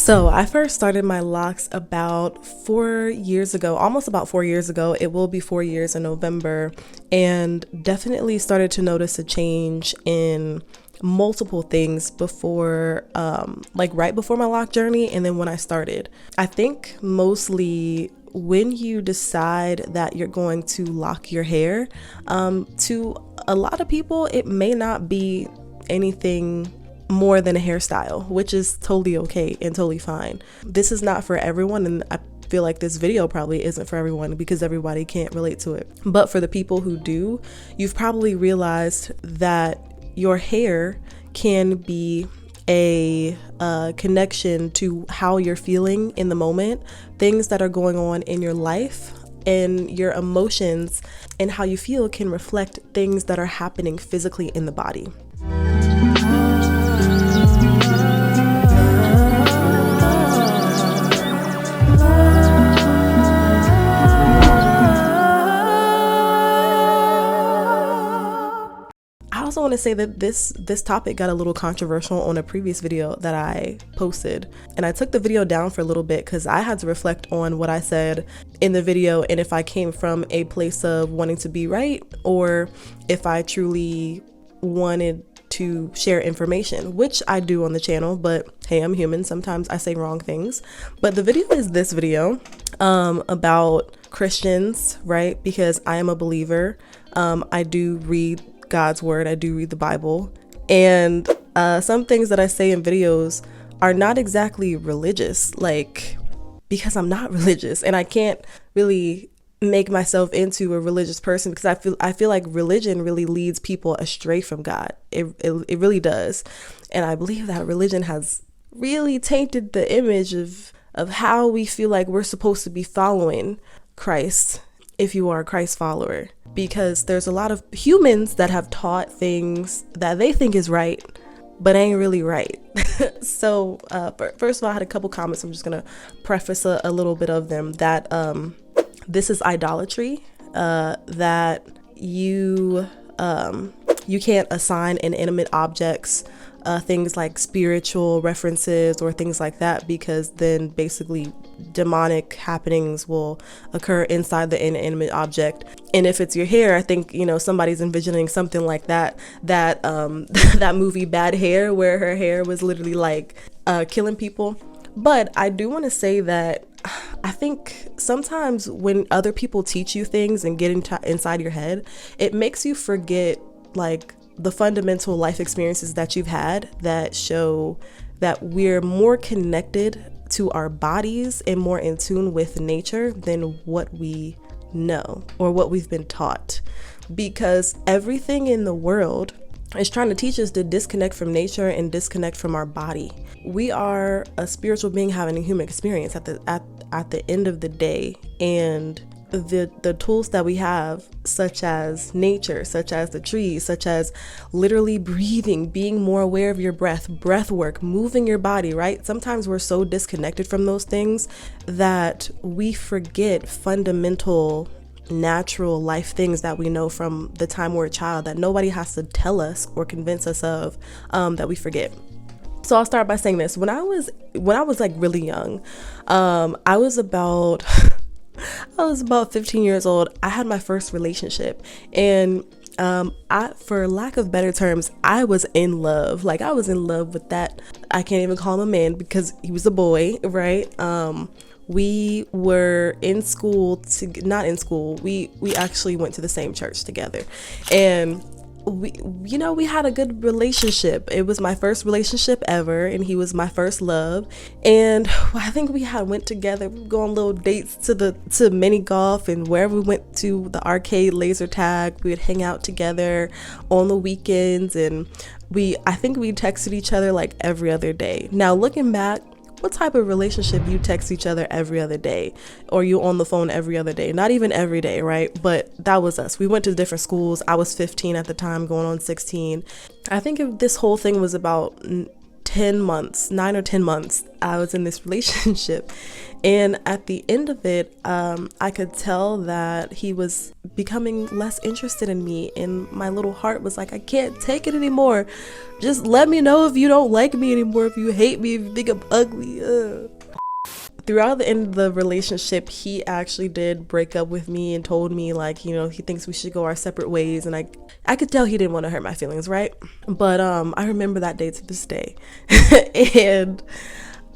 So I first started my locks about 4 years ago, almost about 4 years ago. It will be 4 years in November, and definitely started to notice a change in multiple things before, like right before my lock journey, and then when I started. I think mostly when you decide that you're going to lock your hair, to a lot of people, it may not be anything more than a hairstyle, which is totally okay and totally fine. This is not for everyone, and I feel like this video probably isn't for everyone because everybody can't relate to it. But for the people who do, you've probably realized that your hair can be a connection to how you're feeling in the moment, things that are going on in your life, and your emotions and how you feel can reflect things that are happening physically in the body. I also want to say that this topic got a little controversial on a previous video that I posted, and I took the video down for a little bit because I had to reflect on what I said in the video and if I came from a place of wanting to be right or if I truly wanted to share information, which I do on the channel, but hey, I'm human. Sometimes I say wrong things. But the video is this video about Christians, right? Because I am a believer. I do read God's word. I do read the Bible, and some things that I say in videos are not exactly religious, like, because I'm not religious and I can't really make myself into a religious person because I feel like religion really leads people astray from God. It really does. And I believe that religion has really tainted the image of how we feel like we're supposed to be following Christ if you are a Christ follower, because there's a lot of humans that have taught things that they think is right but ain't really right. So first of all, I had a couple comments. I'm just gonna preface a little bit of them, that this is idolatry, that you can't assign inanimate objects things like spiritual references or things like that, because then basically demonic happenings will occur inside the inanimate object. And if it's your hair, I think, somebody's envisioning something like that that movie Bad Hair, where her hair was literally like killing people. But I do want to say that I think sometimes when other people teach you things and get inside your head, it makes you forget like the fundamental life experiences that you've had that show that we're more connected to our bodies and more in tune with nature than what we know or what we've been taught. Because everything in the world is trying to teach us to disconnect from nature and disconnect from our body. We are a spiritual being having a human experience at the end of the day, and the tools that we have, such as nature, such as the trees, such as literally breathing, being more aware of your breath work, moving your body, right? Sometimes we're so disconnected from those things that we forget fundamental natural life things that we know from the time we're a child that nobody has to tell us or convince us of, that we forget. So I'll start by saying this. When I was like really young, I was about 15 years old. I had my first relationship, and for lack of better terms, I was in love. Like, I was in love with that. I can't even call him a man because he was a boy, right? We were in school not in school. We actually went to the same church together, and we had a good relationship. It was my first relationship ever, and he was my first love. And I think we went together. We would go on little dates to mini golf, and wherever we went to, the arcade, laser tag, we would hang out together on the weekends. And I think we texted each other like every other day. Now looking back, what type of relationship you text each other every other day, or you on the phone every other day? Not even every day, right? But that was us. We went to different schools. I was 15 at the time, going on 16. I think this whole thing was about 10 months, 9 or 10 months, I was in this relationship. And at the end of it, I could tell that he was becoming less interested in me. And my little heart was like, I can't take it anymore. Just let me know if you don't like me anymore, if you hate me, if you think I'm ugly. Throughout the end of the relationship, he actually did break up with me and told me, like, you know, he thinks we should go our separate ways. And I could tell he didn't want to hurt my feelings, right? But I remember that day to this day. And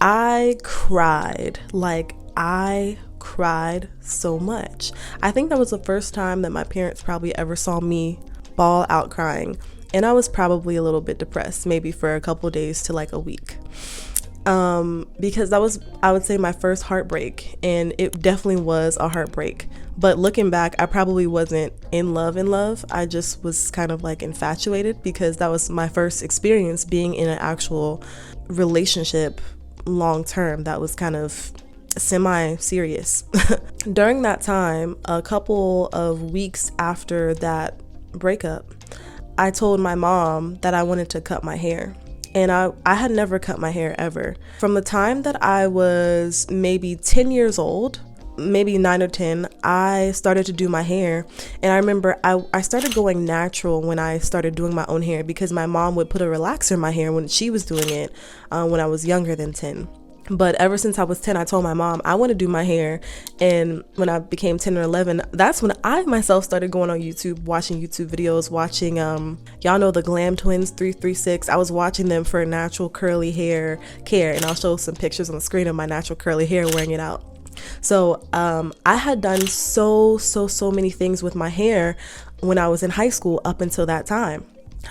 I cried. Like, I cried so much. I think that was the first time that my parents probably ever saw me bawl out crying. And I was probably a little bit depressed, maybe for a couple days to like a week. Because that was, I would say, my first heartbreak, and it definitely was a heartbreak. But looking back, I probably wasn't in love. I just was kind of like infatuated, because that was my first experience being in an actual relationship long term that was kind of semi-serious. During that time, a couple of weeks after that breakup, I told my mom that I wanted to cut my hair. And I had never cut my hair ever. From the time that I was maybe 10 years old, maybe 9 or 10, I started to do my hair. And I remember I started going natural when I started doing my own hair, because my mom would put a relaxer in my hair when she was doing it when I was younger than 10. But ever since I was 10, I told my mom I want to do my hair. And when I became 10 or 11, that's when I myself started going on YouTube, watching YouTube videos, watching, y'all know the Glam Twins 336. I was watching them for natural curly hair care. And I'll show some pictures on the screen of my natural curly hair wearing it out. So I had done so many things with my hair when I was in high school up until that time.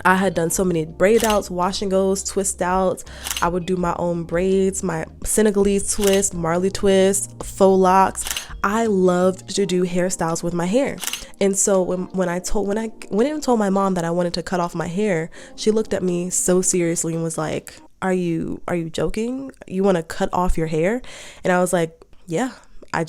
I had done so many braid outs, wash and goes, twist outs. I would do my own braids, my Senegalese twist, Marley twist, faux locks. I loved to do hairstyles with my hair. And so when I went and told my mom that I wanted to cut off my hair, she looked at me so seriously and was like, are you joking? You want to cut off your hair? And I was like, yeah, I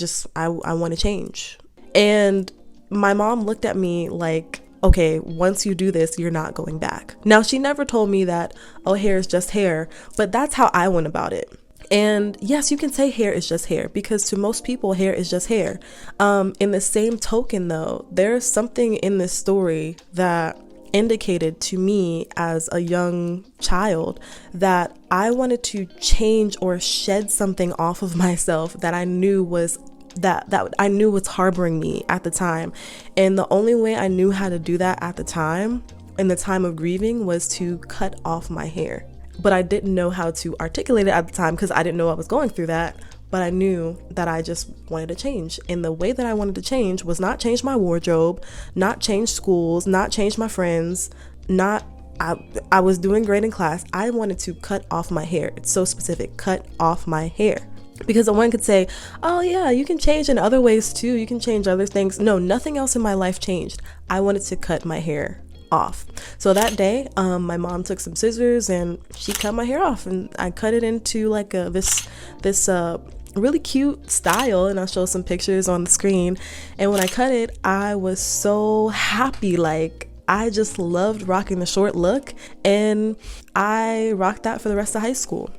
want to change. And my mom looked at me like, okay, once you do this, you're not going back. Now, she never told me that, oh, hair is just hair, but that's how I went about it. And yes, you can say hair is just hair, because to most people, hair is just hair. In the same token, though, there's something in this story that indicated to me as a young child that I wanted to change or shed something off of myself that I knew was harboring me at the time. And the only way I knew how to do that at the time, in the time of grieving, was to cut off my hair. But I didn't know how to articulate it at the time, because I didn't know I was going through that. But I knew that I just wanted to change. And the way that I wanted to change was not change my wardrobe, not change schools, not change my friends, I was doing great in class. I wanted to cut off my hair. It's so specific, cut off my hair. Because one could say, oh yeah, you can change in other ways too. You can change other things. No, nothing else in my life changed. I wanted to cut my hair off. So that day, my mom took some scissors and she cut my hair off, and I cut it into like this really cute style, and I'll show some pictures on the screen. And when I cut it, I was so happy. Like, I just loved rocking the short look, and I rocked that for the rest of high school.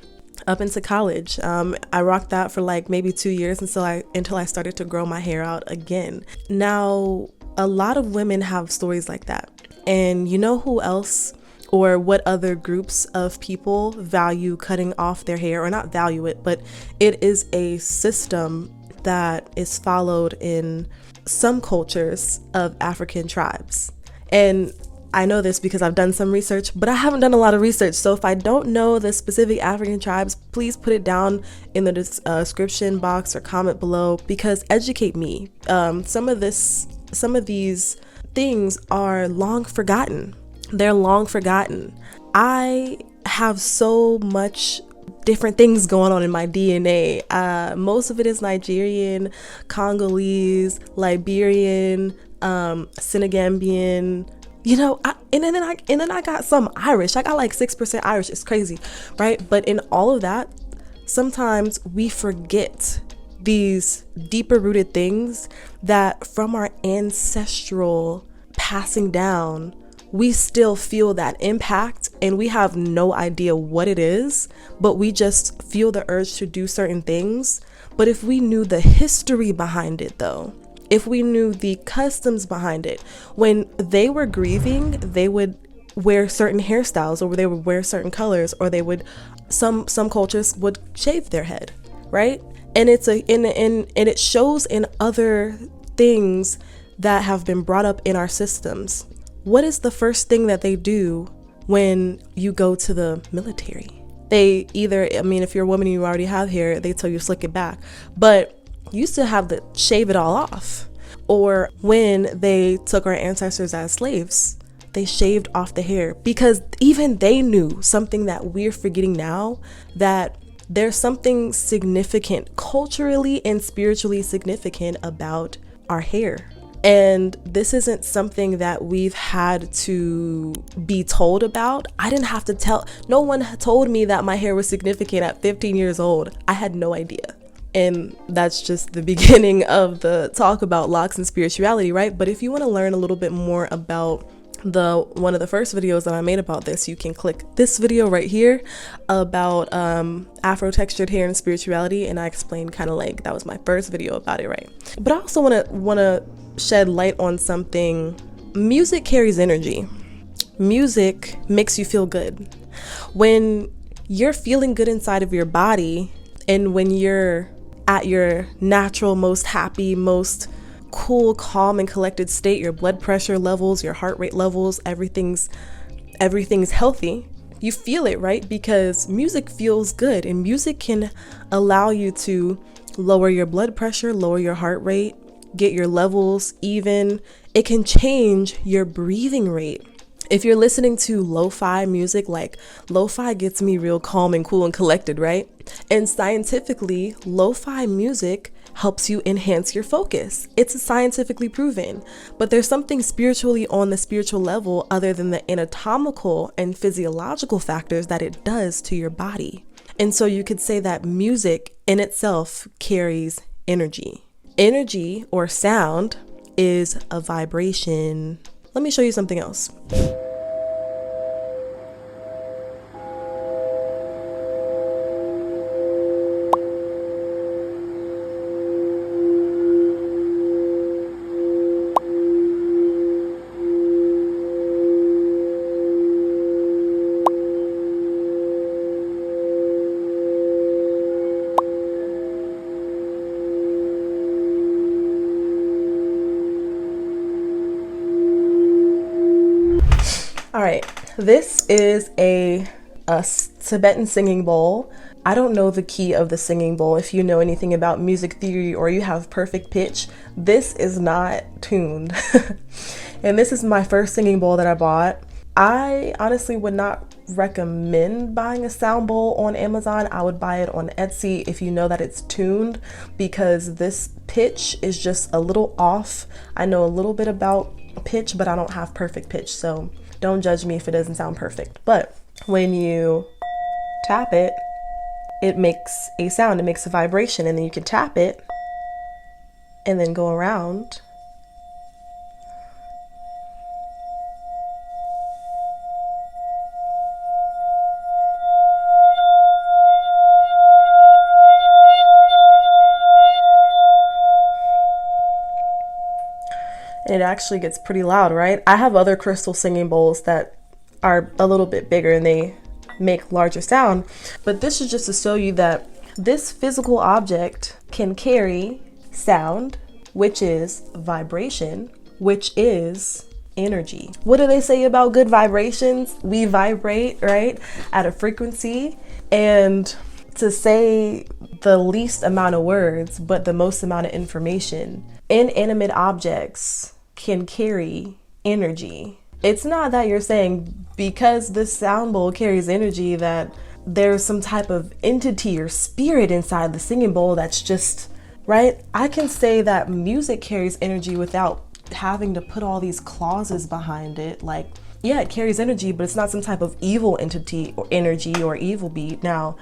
Up into college, I rocked that for like maybe 2 years until I started to grow my hair out again. Now, a lot of women have stories like that. And you know who else or what other groups of people value cutting off their hair, or not value it, but it is a system that is followed in some cultures of African tribes. And I know this because I've done some research, but I haven't done a lot of research. So if I don't know the specific African tribes, please put it down in the description box or comment below, because educate me. Some of these things are long forgotten. They're long forgotten. I have so much different things going on in my DNA. Most of it is Nigerian, Congolese, Liberian, Senegambian. You know, and then I got some Irish. I got like 6% Irish. It's crazy, right? But in all of that, sometimes we forget these deeper rooted things that from our ancestral passing down we still feel that impact and we have no idea what it is, but we just feel the urge to do certain things. But if we knew the history behind it though, if we knew the customs behind it, when they were grieving, they would wear certain hairstyles, or they would wear certain colors, or they would, some cultures would shave their head, right? And it's and it shows in other things that have been brought up in our systems. What is the first thing that they do when you go to the military? They either, I mean, if you're a woman and you already have hair, they tell you slick it back, but you used to have to shave it all off. Or when they took our ancestors as slaves, they shaved off the hair, because even they knew something that we're forgetting now, that there's something significant, culturally and spiritually significant about our hair. And this isn't something that we've had to be told about. I didn't have to tell, no one told me that my hair was significant at 15 years old. I had no idea. And that's just the beginning of the talk about locks and spirituality, right? But if you want to learn a little bit more about one of the first videos that I made about this, you can click this video right here about Afro textured hair and spirituality, and I explained kind of like, that was my first video about it, right? But I also want to shed light on something. Music carries energy. Music makes you feel good. When you're feeling good inside of your body, and when you're at your natural, most happy, most cool, calm, and collected state, your blood pressure levels, your heart rate levels, everything's healthy. You feel it, right? Because music feels good, and music can allow you to lower your blood pressure, lower your heart rate, get your levels even. It can change your breathing rate. If you're listening to lo-fi music, like lo-fi gets me real calm and cool and collected, right? And scientifically, lo-fi music helps you enhance your focus. It's scientifically proven. But there's something spiritually on the spiritual level, other than the anatomical and physiological factors, that it does to your body. And so you could say that music in itself carries energy. Energy, or sound, is a vibration. Let me show you something else. All right, this is a Tibetan singing bowl. I don't know the key of the singing bowl. If you know anything about music theory or you have perfect pitch, this is not tuned. And this is my first singing bowl that I bought. I honestly would not recommend buying a sound bowl on Amazon. I would buy it on Etsy if you know that it's tuned, because this pitch is just a little off. I know a little bit about pitch, but I don't have perfect pitch, so don't judge me if it doesn't sound perfect. But when you tap it, it makes a sound, it makes a vibration, and then you can tap it and then go around. And it actually gets pretty loud, right? I have other crystal singing bowls that are a little bit bigger and they make larger sound, but this is just to show you that this physical object can carry sound, which is vibration, which is energy. What do they say about good vibrations? We vibrate, right, at a frequency, and to say the least amount of words but the most amount of information. Inanimate objects can carry energy. It's not that you're saying because this sound bowl carries energy that there's some type of entity or spirit inside the singing bowl that's just, right? I can say that music carries energy without having to put all these clauses behind it. Like, yeah, it carries energy, but it's not some type of evil entity or energy or evil beat. Now,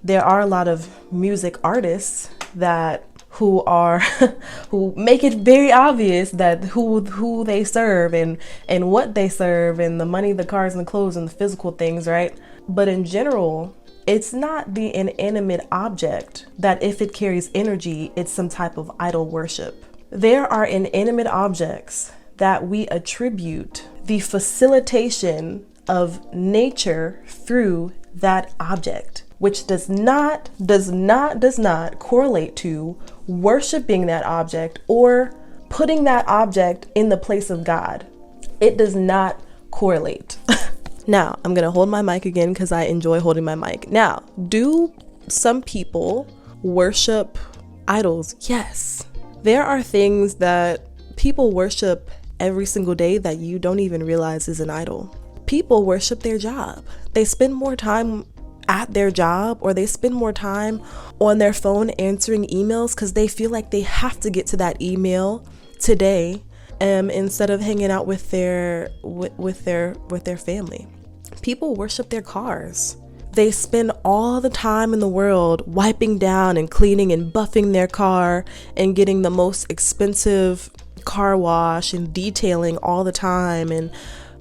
there are a lot of music artists that who are who make it very obvious that who they serve and what they serve and the money, the cars and the clothes and the physical things, right? But in general, it's not the inanimate object that if it carries energy, it's some type of idol worship. There are inanimate objects that we attribute the facilitation of nature through that object, which does not correlate to worshiping that object or putting that object in the place of God. It does not correlate. Now, I'm gonna hold my mic again because I enjoy holding my mic. Now, do some people worship idols? Yes. There are things that people worship every single day that you don't even realize is an idol. People worship their job. They spend more time at their job, or they spend more time on their phone answering emails because they feel like they have to get to that email today, instead of hanging out with their family. People worship their cars. They spend all the time in the world wiping down and cleaning and buffing their car and getting the most expensive car wash and detailing all the time. And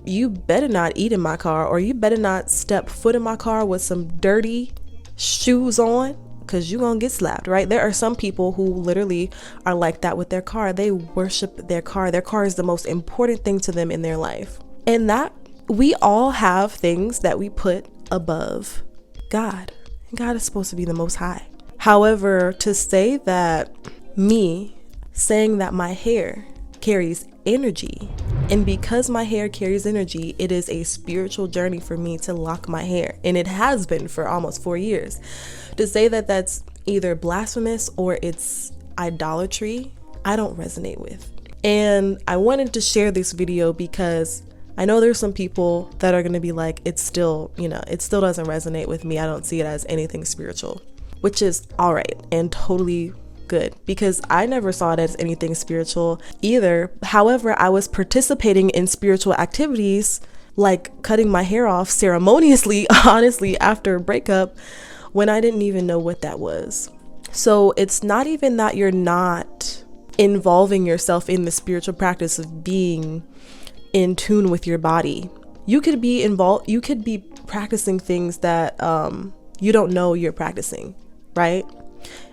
you better not eat in my car, or you better not step foot in my car with some dirty shoes on, because you're gonna get slapped, right? There are some people who literally are like that with their car. They worship their car. Their car is the most important thing to them in their life. And that we all have things that we put above God. And God is supposed to be the most high. However, to say that me saying that my hair carries energy, and because my hair carries energy, it is a spiritual journey for me to lock my hair, and it has been for almost 4 years. To say that that's either blasphemous or it's idolatry, I don't resonate with. And I wanted to share this video because I know there's some people that are going to be like, it still doesn't resonate with me. I don't see it as anything spiritual, which is all right and totally good, because I never saw it as anything spiritual either. However, I was participating in spiritual activities like cutting my hair off ceremoniously, honestly, after a breakup, when I didn't even know what that was. So it's not even that you're not involving yourself in the spiritual practice of being in tune with your body. You could be practicing things that you don't know you're practicing, right?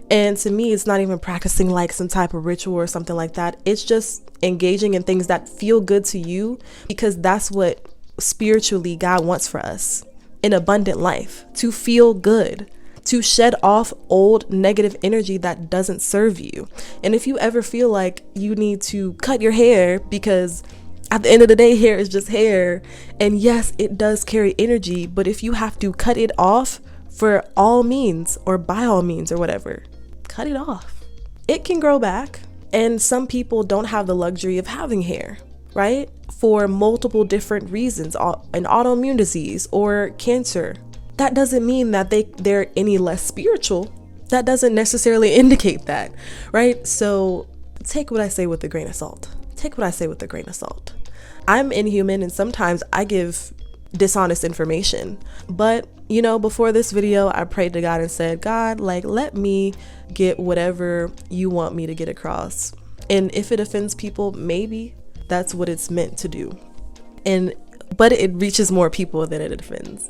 And to me, it's not even practicing like some type of ritual or something like that. It's just engaging in things that feel good to you, because that's what spiritually God wants for us. An abundant life, to feel good, to shed off old negative energy that doesn't serve you. And if you ever feel like you need to cut your hair, because at the end of the day, hair is just hair, and yes, it does carry energy, but if you have to cut it off for all means or by all means or whatever, cut it off. It can grow back, and some people don't have the luxury of having hair, right? For multiple different reasons, an autoimmune disease or cancer. That doesn't mean that they're any less spiritual. That doesn't necessarily indicate that, right? So take what I say with a grain of salt. I'm inhuman, and sometimes I give dishonest information. But, before this video, I prayed to God and said, God, let me get whatever you want me to get across. And if it offends people, maybe that's what it's meant to do. But it reaches more people than it offends.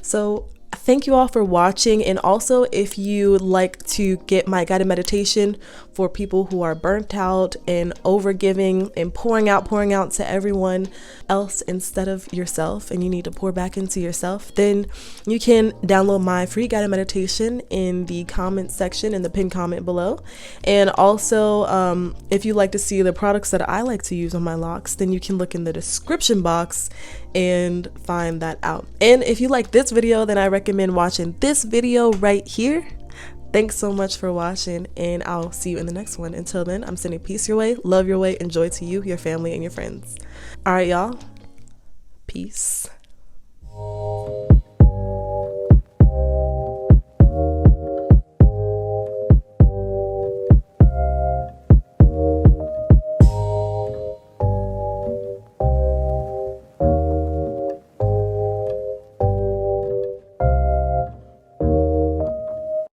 So thank you all for watching. And also, if you like to get my guided meditation for people who are burnt out and overgiving and pouring out to everyone else instead of yourself, and you need to pour back into yourself, then you can download my free guided meditation in the comment section, in the pinned comment below. And also, if you like to see the products that I like to use on my locks, then you can look in the description box and find that out. And if you like this video, then I recommend watching this video right here. Thanks so much for watching, and I'll see you in the next one. Until then, I'm sending peace your way, love your way, and joy to you, your family, and your friends. All right, y'all. Peace.